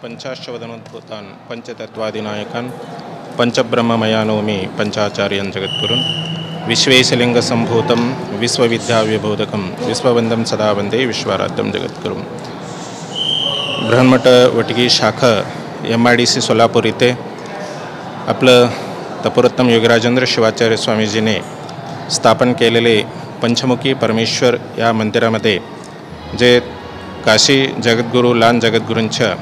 पंचाश्वदनोद्भूतान् पंचतत्वादिनायकान् पंचब्रह्ममयानोमी पंचाचार्यान् जगद्गुरुन् विश्वेशलिंगसंभूतं विश्वविद्याविबोधकं विश्ववंदं सदा वंदे विश्वाराध्यं जगद्गुरुं। बृहन्मठ वटगी शाखा MIDC सोलापूर इथे आपलं तपोरत्तम योगराजेंद्र शिवाचार्य स्वामीजीने स्थापन केलेले पंचमुखी परमेश्वर या मंदिरामध्ये जे काशी जगद्गुरू लान जगद्गुरूंच्या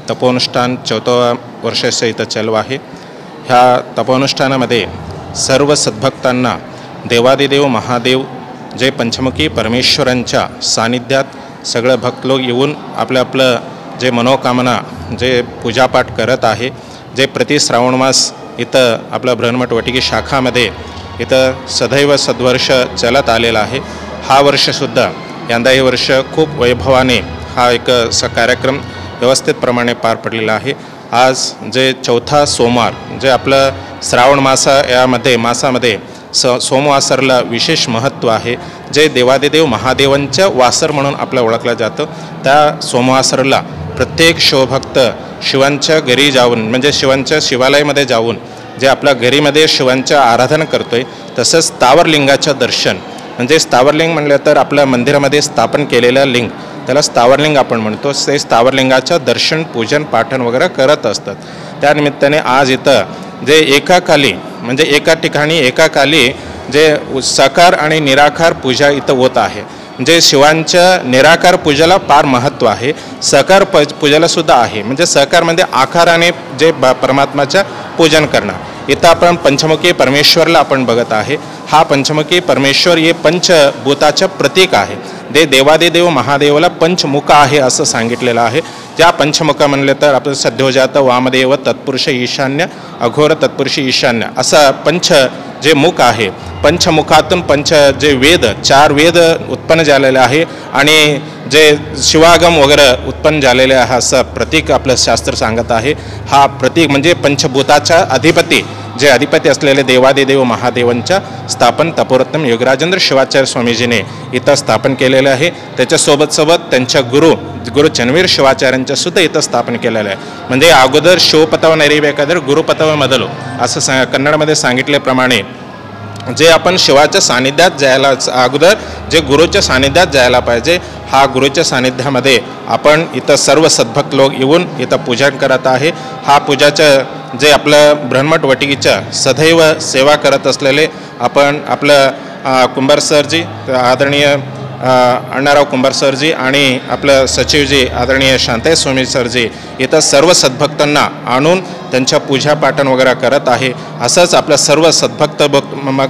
तपोनुष्ठान 4व्या वर्षाचं इथं चालू आहे। ह्या तपोनुष्ठानामध्ये सर्व सद्भक्तांना देवादिदेव महादेव जे पंचमुखी परमेश्वरांच्या सानिध्यात सगळे भक्त लोक येऊन आपलं जे मनोकामना जे पूजापाठ करत आहे, जे प्रति श्रावण मास इथं आपलं बृहन्मठ वटगी शाखामध्ये इथं सदैव सद्वर्ष चलत आलेला आहे। हा वर्षसुद्धा यंदा हे वर्ष खूप वैभवाने हा एक कार्यक्रम व्यवस्थितप्रमाणे पार पडलेला आहे। आज जे 4था सोमवार जे आपलं श्रावण मासामध्ये सोमवासरला विशेष महत्त्व आहे। जे देवादिदेव महादेवांच्या वासर म्हणून आपलं ओळखलं जातं, त्या सोमवासरला प्रत्येक शिवभक्त शिवांच्या घरी जाऊन म्हणजे शिवांच्या शिवालयामध्ये जाऊन जे आपल्या घरीमध्ये शिवांच्या आराधना करतोय, तसंच स्थावरलिंगाचं दर्शन म्हणजे स्थावरलिंग म्हणलं तर आपल्या मंदिरामध्ये स्थापन केलेलं लिंग त्याला स्थावरलिंग आपण म्हणतो, ते स्थावरलिंगाचं दर्शन पूजन पाठन वगैरे करत असतात। त्यानिमित्ताने आज इथं जे एकाकाली म्हणजे एका ठिकाणी एकाकाली जे साकार आणि निराकार पूजा इथं होत आहे। म्हणजे शिवांच्या निराकार पूजेला फार महत्त्व आहे, साकार पूजेला सुद्धा आहे। म्हणजे साकारमध्ये आकाराने जे परमात्माचं पूजन करणं, इथं आपण पंचमुखी परमेश्वरला आपण बघत आहे। हा पंचमुखी परमेश्वर हे पंचभूताचं प्रतीक आहे। देवादिदेव महादेवाला पंचमुख आहे असं सांगितलेलं आहे। ज्या पंचमुख म्हणले तर आपलं सद्योजात वामदेव तत्पुरुष ईशान्य अघोर तत्पुरुष ईशान्य असं पंच जे मुख आहे, पंचमुखातून जे वेद 4 वेद उत्पन्न झालेले आहे आणि जे शिवागम वगैरे उत्पन्न झालेले आहे असं प्रतीक आपलं शास्त्र सांगत आहे। हा प्रतीक म्हणजे पंचभूताचा अधिपती जे अधिपती असलेले देवादिदेव महादेवांच्या स्थापन तपोरत्तम योगराजेंद्र शिवाचार्य स्वामीजीने इथं स्थापन केलेलं आहे। त्याच्यासोबत त्यांच्या गुरु चन्वीर शिवाचार्यांच्या सुद्धा इथं स्थापन केलेलं आहे। म्हणजे अगोदर शिवपतव नैरिಬೇಕಾದರೆ गुरुपतव ಮೊದಲು असं कन्नडमध्ये सांगितल्याप्रमाणे जे आपण शिवाच्या सानिध्यात जायला अगोदर जे गुरुच्या सानिध्यात जायला पाहिजे, हा गुरुच्या सानिध्यामध्ये आपण इथं सर्व सद्भक्त लोक येऊन इथं पूजन करत आहे। हा पूजाचं जे आपलं बृहन्मठ वटगीच्या सदैव सेवा करत असलेले आपण आपलं कुंभार सरजी आदरणीय अण्णाराव कुंभार सरजी आणि आपलं सचिवजी आदरणीय शांताई स्वामी सरजी इथं सर्व सद्भक्तांना आणून त्यांच्या पूजापाठन वगैरे करत आहे। असंच आपल्या सर्व सद्भक्त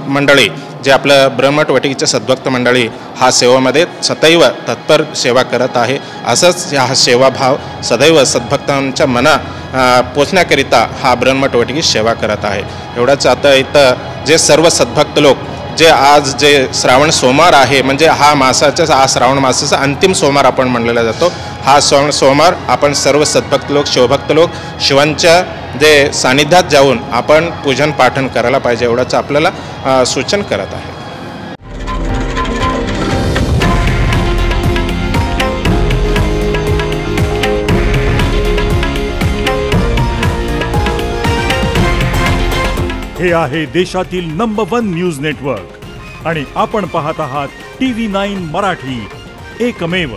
मंडळी जे आपलं बृहन्मठ वटगीच्या सद्भक्त मंडळी हा सेवेमध्ये सदैव तत्पर सेवा करत आहे। असंच हा सेवाभाव सदैव सद्भक्तांच्या मना पोचण्याकरिता हा बृहन्मठ वटगी सेवा करत आहे। एवढंच आता इथं जे सर्व सद्भक्त लोक जे आज जे श्रावण सोमवार आहे म्हणजे हा श्रावण मासाचा अंतिम सोमवार आपण म्हणलेला जातो। हा श्रावण सोमवार आपण सर्व सद्भक्त लोक शिवभक्त लोक शिवांच्या जे सानिध्यात जाऊन आपण पूजन पाठन करायला पाहिजे एवढंच आपल्याला सूचन करत आहे। हे आहे देशातील नंबर 1 न्यूज नेटवर्क आणि आपण पाहत आहात TV9 मराठी, एकमेव।